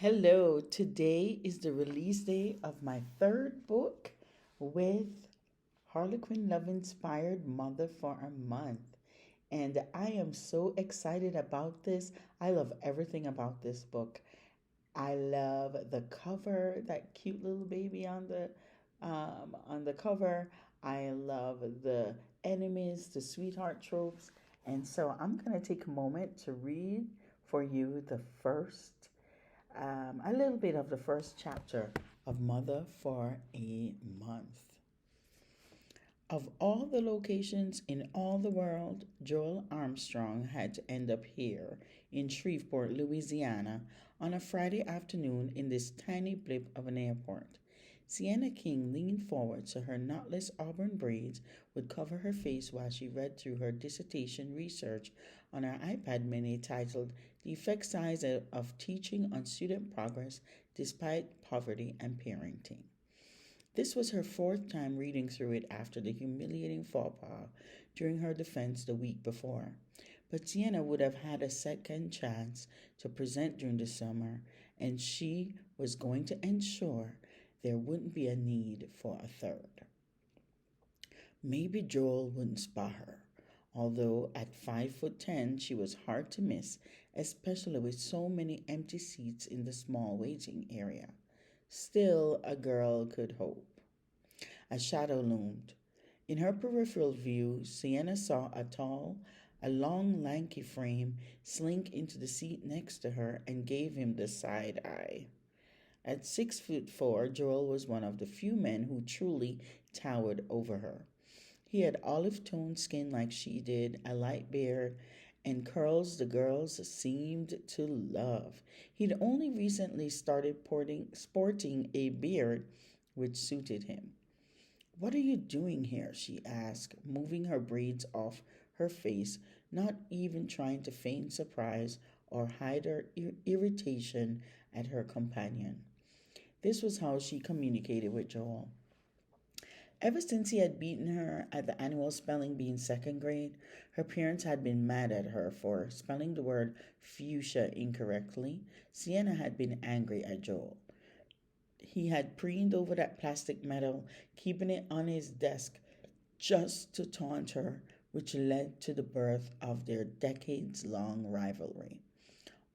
Hello, today is the release day of my third book with Harlequin Love Inspired Mother for a Month. And I am so excited about this. I love everything about this book. I love the cover, that cute little baby on the cover. I love the enemies, the sweetheart tropes. And so I'm going to take a moment to read for you a little bit of the first chapter of Mother for a Month. Of all the locations in all the world, Joel Armstrong had to end up here in Shreveport, Louisiana, on a Friday afternoon in this tiny blip of an airport. Sienna King leaned forward so her knotless auburn braids would cover her face while she read through her dissertation research on her iPad mini titled The Effect Size of Teaching on Student Progress Despite Poverty and Parenting. This was her fourth time reading through it after the humiliating faux pas during her defense the week before. But Sienna would have had a second chance to present during the summer, and she was going to ensure there wouldn't be a need for a third. Maybe Joel wouldn't spot her, although at 5'10" she was hard to miss, especially with so many empty seats in the small waiting area. Still, a girl could hope. A shadow loomed. In her peripheral view, Sienna saw a long, lanky frame slink into the seat next to her and gave him the side eye. At 6'4", Joel was one of the few men who truly towered over her. He had olive-toned skin like she did, a light beard, and curls the girls seemed to love. He'd only recently started sporting a beard which suited him. "What are you doing here?" she asked, moving her braids off her face, not even trying to feign surprise or hide her irritation at her companion. This was how she communicated with Joel. Ever since he had beaten her at the annual spelling bee in second grade, her parents had been mad at her for spelling the word fuchsia incorrectly. Sienna had been angry at Joel. He had preened over that plastic medal, keeping it on his desk just to taunt her, which led to the birth of their decades-long rivalry.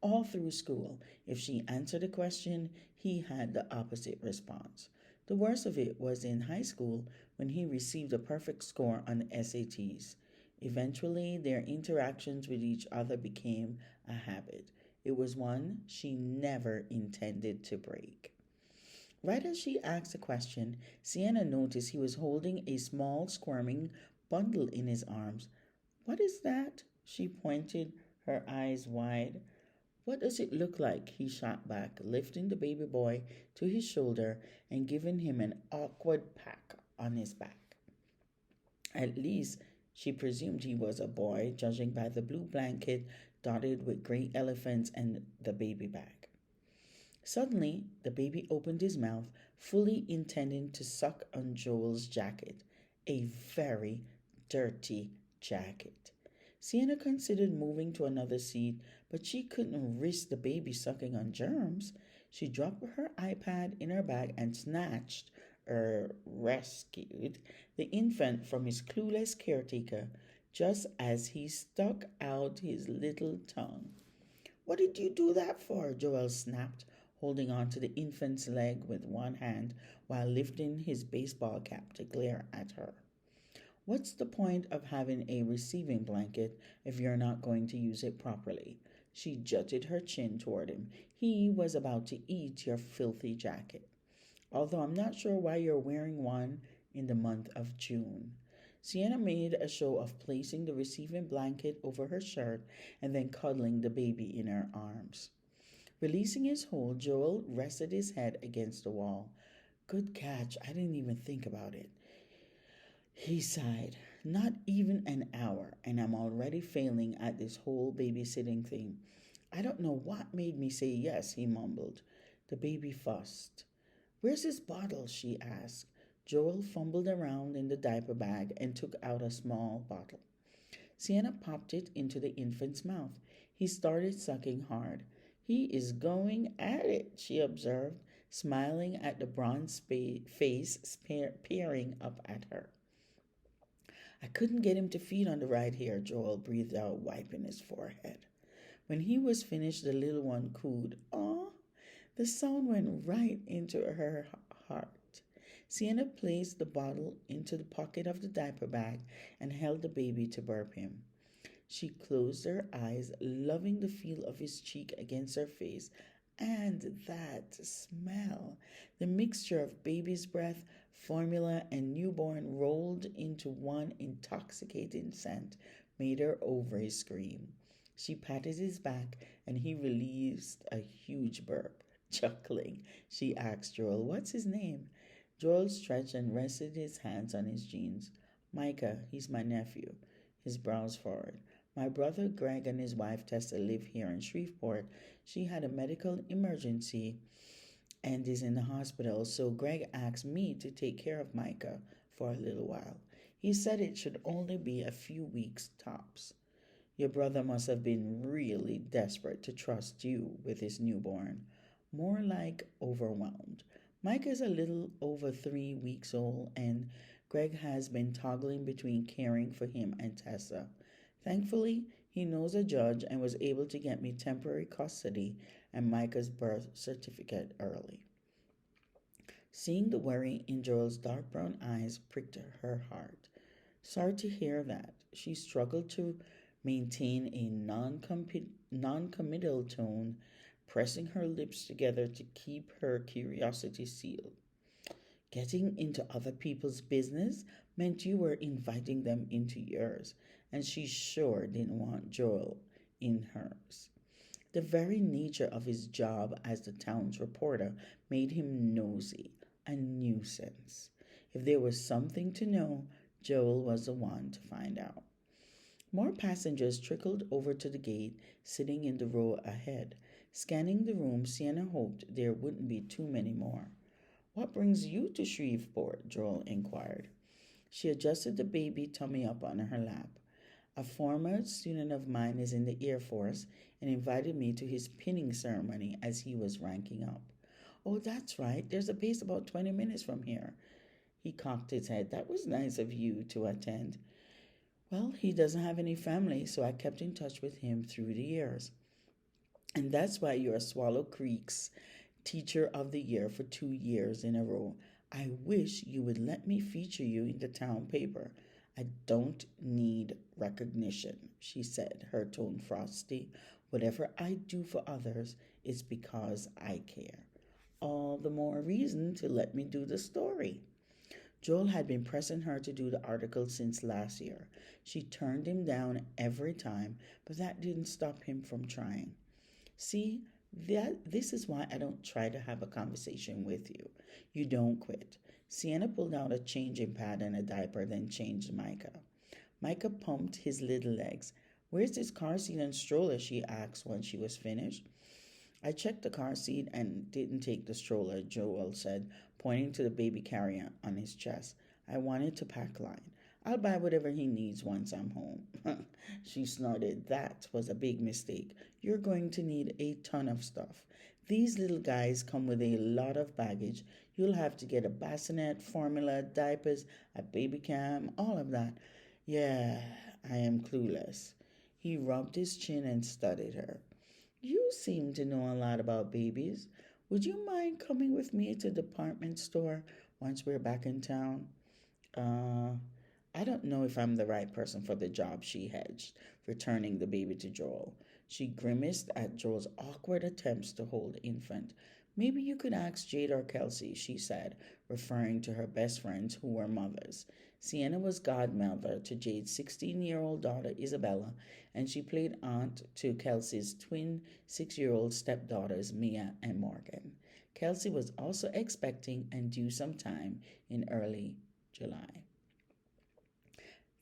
All through school, if she answered a question, he had the opposite response. The worst of it was in high school when he received a perfect score on the SATs. Eventually, their interactions with each other became a habit. It was one she never intended to break. Right as she asked the question, Sienna noticed he was holding a small, squirming bundle in his arms. "What is that?" She pointed, her eyes wide. "What does it look like?" he shot back, lifting the baby boy to his shoulder and giving him an awkward pat on his back. At least she presumed he was a boy, judging by the blue blanket dotted with gray elephants and the baby bag. Suddenly, the baby opened his mouth, fully intending to suck on Joel's jacket. A very dirty jacket. Sienna considered moving to another seat, but she couldn't risk the baby sucking on germs. She dropped her iPad in her bag and rescued the infant from his clueless caretaker just as he stuck out his little tongue. "What did you do that for?" Joel snapped, holding on to the infant's leg with one hand while lifting his baseball cap to glare at her. "What's the point of having a receiving blanket if you're not going to use it properly?" She jutted her chin toward him. "He was about to eat your filthy jacket. Although I'm not sure why you're wearing one in the month of June." Sienna made a show of placing the receiving blanket over her shirt and then cuddling the baby in her arms. Releasing his hold, Joel rested his head against the wall. "Good catch. I didn't even think about it." He sighed. "Not even an hour, and I'm already failing at this whole babysitting thing. I don't know what made me say yes," he mumbled. The baby fussed. "Where's his bottle?" she asked. Joel fumbled around in the diaper bag and took out a small bottle. Sienna popped it into the infant's mouth. He started sucking hard. He is going at it, she observed, smiling at the bronze face peering up at her. I couldn't get him to feed on the ride here, Joel breathed out, wiping his forehead. When he was finished, the little one cooed. Aw, the sound went right into her heart. Sienna placed the bottle into the pocket of the diaper bag and held the baby to burp him. She closed her eyes, loving the feel of his cheek against her face, and that smell. The mixture of baby's breath, formula, and newborn rolled into one intoxicating scent made her ovaries scream. She patted his back, and he released a huge burp. Chuckling, she asked Joel, "What's his name?" Joel stretched and rested his hands on his jeans. "Micah, he's my nephew." His brows furrowed. "My brother Greg and his wife Tessa live here in Shreveport. She had a medical emergency and is in the hospital, so Greg asked me to take care of Micah for a little while. He said it should only be a few weeks tops." "Your brother must have been really desperate to trust you with his newborn." "More like overwhelmed. Mike is a little over 3 weeks old, and Greg has been toggling between caring for him and Tessa. Thankfully, he knows a judge and was able to get me temporary custody and Micah's birth certificate early." Seeing the worry in Joel's dark brown eyes pricked her heart. "Sorry to hear that." She struggled to maintain a non-committal tone, pressing her lips together to keep her curiosity sealed. "Getting into other people's business meant you were inviting them into yours, and she sure didn't want Joel in hers." The very nature of his job as the town's reporter made him nosy, a nuisance. If there was something to know, Joel was the one to find out. More passengers trickled over to the gate, sitting in the row ahead. Scanning the room, Sienna hoped there wouldn't be too many more. "What brings you to Shreveport?" Joel inquired. She adjusted the baby tummy up on her lap. "A former student of mine is in the Air Force and invited me to his pinning ceremony as he was ranking up." "Oh, that's right. There's a base about 20 minutes from here." He cocked his head. "That was nice of you to attend." "Well, he doesn't have any family, so I kept in touch with him through the years. And that's why you're Swallow Creek's Teacher of the Year for 2 years in a row. I wish you would let me feature you in the town paper." "I don't need recognition," she said, her tone frosty. "Whatever I do for others is because I care." "All the more reason to let me do the story." Joel had been pressing her to do the article since last year. She turned him down every time, but that didn't stop him from trying. "See, this is why I don't try to have a conversation with you. You don't quit." Sienna pulled out a changing pad and a diaper, then changed Micah. Micah pumped his little legs. "Where's this car seat and stroller?" she asked when she was finished. "I checked the car seat and didn't take the stroller," Joel said, pointing to the baby carrier on his chest. "I wanted to pack line. I'll buy whatever he needs once I'm home." She snorted. "That was a big mistake. You're going to need a ton of stuff. These little guys come with a lot of baggage. You'll have to get a bassinet, formula, diapers, a baby cam, all of that." "Yeah, I am clueless." He rubbed his chin and studied her. "You seem to know a lot about babies. Would you mind coming with me to the department store once we're back in town?" Uh, "I don't know if I'm the right person for the job," she hedged, returning the baby to Joel. She grimaced at Joel's awkward attempts to hold the infant. "Maybe you could ask Jade or Kelsey," she said, referring to her best friends who were mothers. Sienna was godmother to Jade's 16-year-old daughter, Isabella, and she played aunt to Kelsey's twin 6-year-old stepdaughters, Mia and Morgan. Kelsey was also expecting and due sometime in early July.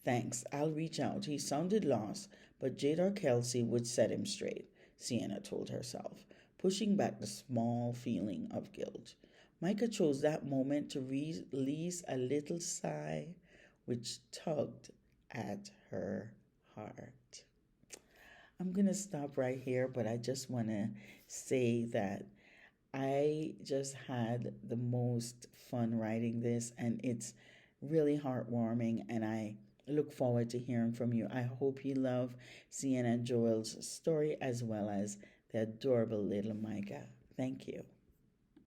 "Thanks, I'll reach out." He sounded lost, but Jade or Kelsey would set him straight, Sienna told herself, pushing back the small feeling of guilt. Micah chose that moment to release a little sigh, which tugged at her heart. I'm going to stop right here, but I just want to say that I just had the most fun writing this, and it's really heartwarming, and I look forward to hearing from you. I hope you love Sienna and Joel's story as well as the adorable little Micah. Thank you.